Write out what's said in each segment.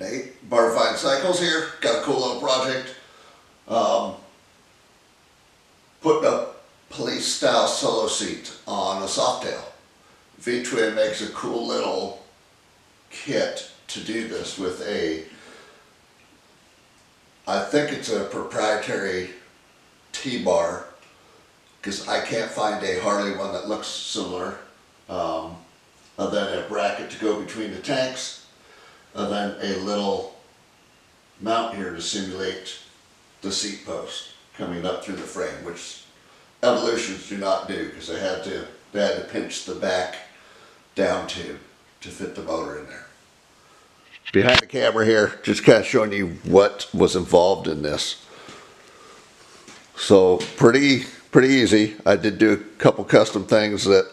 Nate, Barfine Cycles here. Got a cool little project. Putting a police style solo seat on a Softail. V-Twin makes a cool little kit to do this with I think it's a proprietary T-bar, because I can't find a Harley one that looks similar. And then a bracket to go between the tanks, and then a little mount here to simulate the seat post coming up through the frame, which Evolutions do not do, because they had to pinch the back down to fit the motor in there. Behind the camera here, just kind of showing you what was involved in this. So pretty easy. I did do a couple custom things that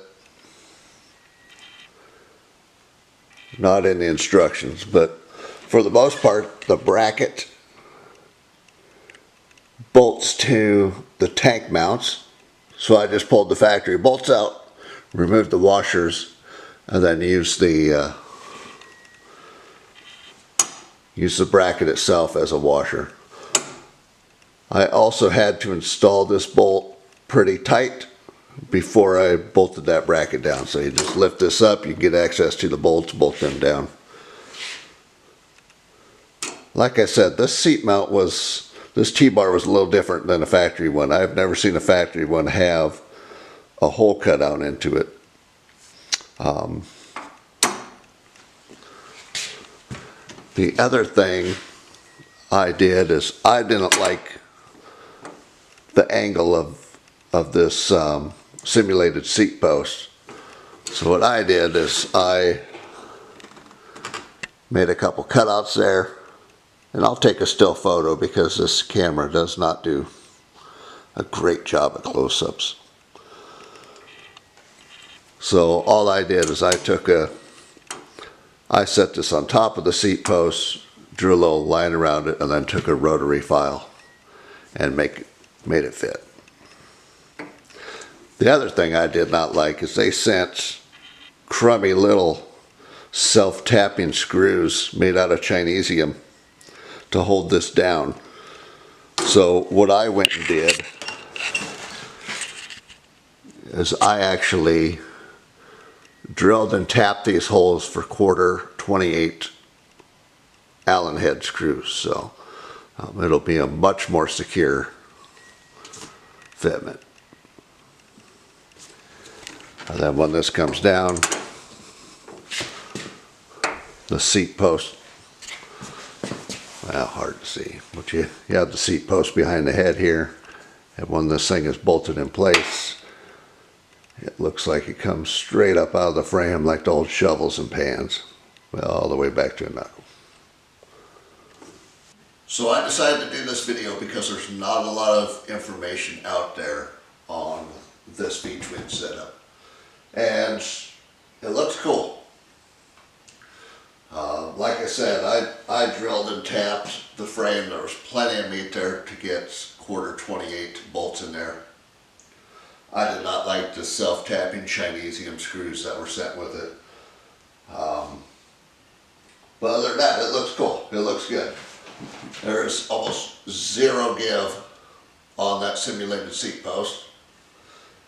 not in the instructions, but for the most part, the bracket bolts to the tank mounts. So I just pulled the factory bolts out, removed the washers, and then used the bracket itself as a washer. I also had to install this bolt pretty tight before I bolted that bracket down. So you just lift this up, you get access to the bolts, bolt them down. Like I said, this T-bar was a little different than a factory one. I've never seen a factory one have a hole cut out into it. The other thing I did is I didn't like the angle of this simulated seat post. So what I did is I made a couple cutouts there, and I'll take a still photo because this camera does not do a great job at close-ups. So all I did is I set this on top of the seat post, drew a little line around it, and then took a rotary file and made it fit. The other thing I did not like is they sent crummy little self-tapping screws made out of Chinesium to hold this down. So what I went and did is I actually drilled and tapped these holes for 1/4 Allen head screws. So it'll be a much more secure fitment. And then when this comes down, the seat post, well, hard to see, but you have the seat post behind the head here, and when this thing is bolted in place, it looks like it comes straight up out of the frame like the old shovels and pans, well, all the way back to a knuckle. So I decided to do this video because there's not a lot of information out there on this V-Twin setup. And it looks cool. Like I said, I drilled and tapped the frame. There was plenty of meat there to get 1/4 bolts in there. I did not like the self-tapping Chinesium screws that were sent with it. But other than that, it looks cool. It looks good. There's almost zero give on that simulated seat post.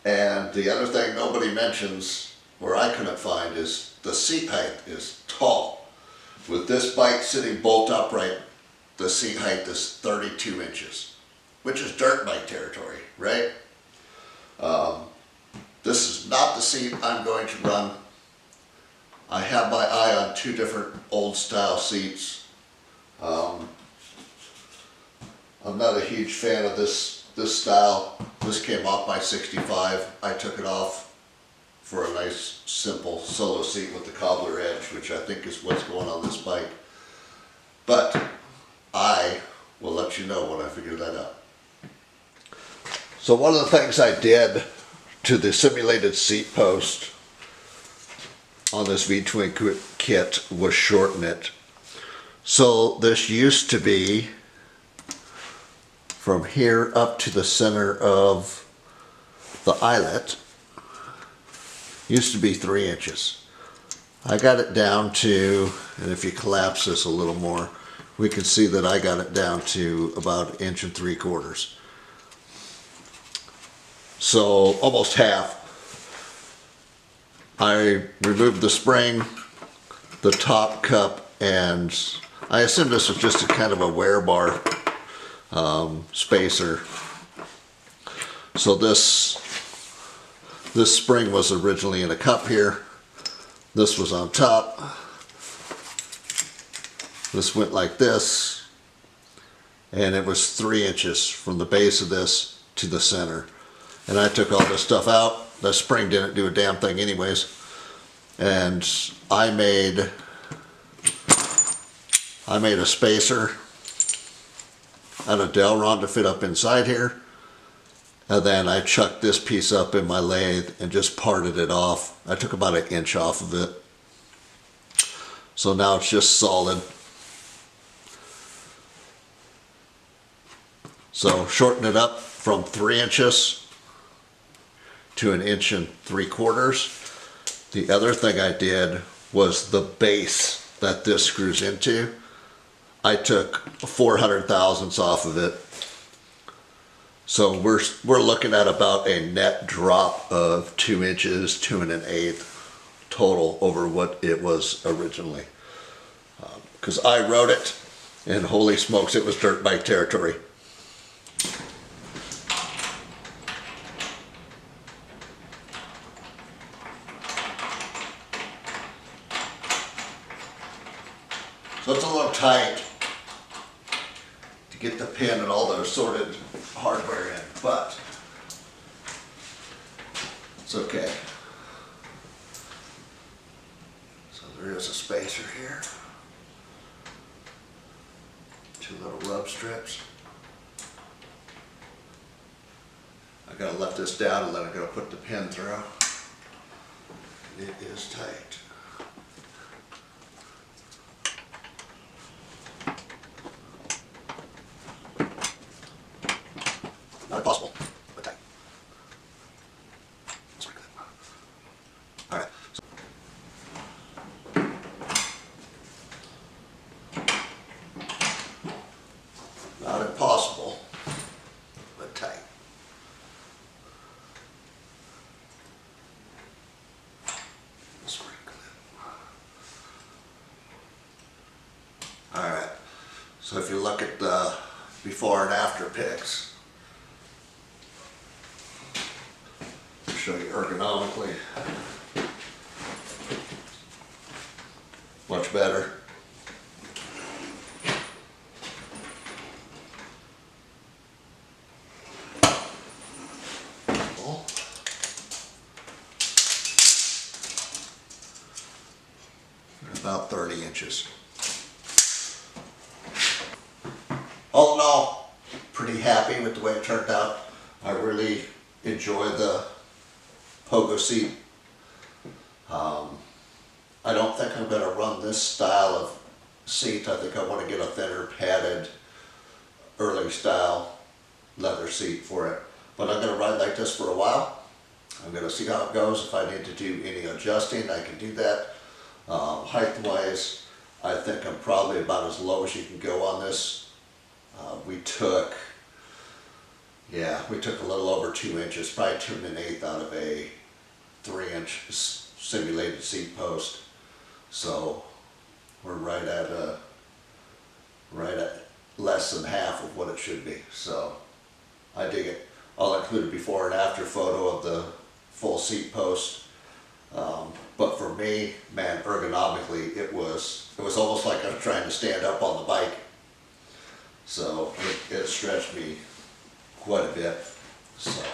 And the other thing nobody mentions, or I couldn't find, is the seat height is tall. With this bike sitting bolt upright, the seat height is 32 inches, which is dirt bike territory, right? This is not the seat I'm going to run. I have my eye on 2 different old style seats. I'm not a huge fan of this style. This came off my 65. I took it off for a nice simple solo seat with the cobbler edge, which I think is what's going on this bike. But I will let you know when I figure that out. So one of the things I did to the simulated seat post on this V-Twin kit was shorten it. So this used to be from here up to the center of the eyelet, used to be 3 inches. I got it down to, and if you collapse this a little more, we can see that I got it down to about 1 3/4 inches. So almost half. I removed the spring, the top cup, and I assume this was just a kind of a wear bar spacer. So this spring was originally in a cup here. This was on top. This went like this, and it was 3 inches from the base of this to the center. And I took all this stuff out. The spring didn't do a damn thing anyways. And I made a spacer out of Delron to fit up inside here. And then I chucked this piece up in my lathe and just parted it off. I took about 1 inch off of it. So now it's just solid. So shorten it up from 3 inches to 1 3/4 inches. The other thing I did was the base that this screws into. I took 400 thousandths off of it. So we're looking at about a net drop of 2 inches, 2 1/8 total over what it was originally. Because I wrote it, and holy smokes, it was dirt bike territory. So it's a little tight to get the pin and all the assorted hardware in, but it's okay. So there is a spacer here. 2 little rub strips. I gotta let this down and then I'm gonna put the pin through. It is tight. Not impossible, but tight. All right. Not impossible, but tight. All right. So if you look at the before and after pics, show you ergonomically. Much better. About 30 inches. All in all, pretty happy with the way it turned out. I really enjoy the pogo seat. I don't think I'm going to run this style of seat. I think I want to get a thinner padded early style leather seat for it. But I'm going to ride like this for a while. I'm going to see how it goes. If I need to do any adjusting, I can do that. Height wise, I think I'm probably about as low as you can go on this. We took a little over 2 inches, probably 2 1/8 out of a 3-inch simulated seat post. So we're right at less than half of what it should be. So I dig it. I'll include a before and after photo of the full seat post. But for me, man, ergonomically, it was almost like I was trying to stand up on the bike. So it stretched me quite a bit. So,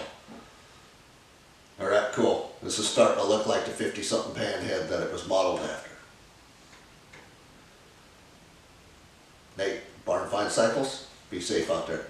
all right, cool. This is starting to look like the 50-something panhead that it was modeled after. Nate, Barn Find Cycles, be safe out there.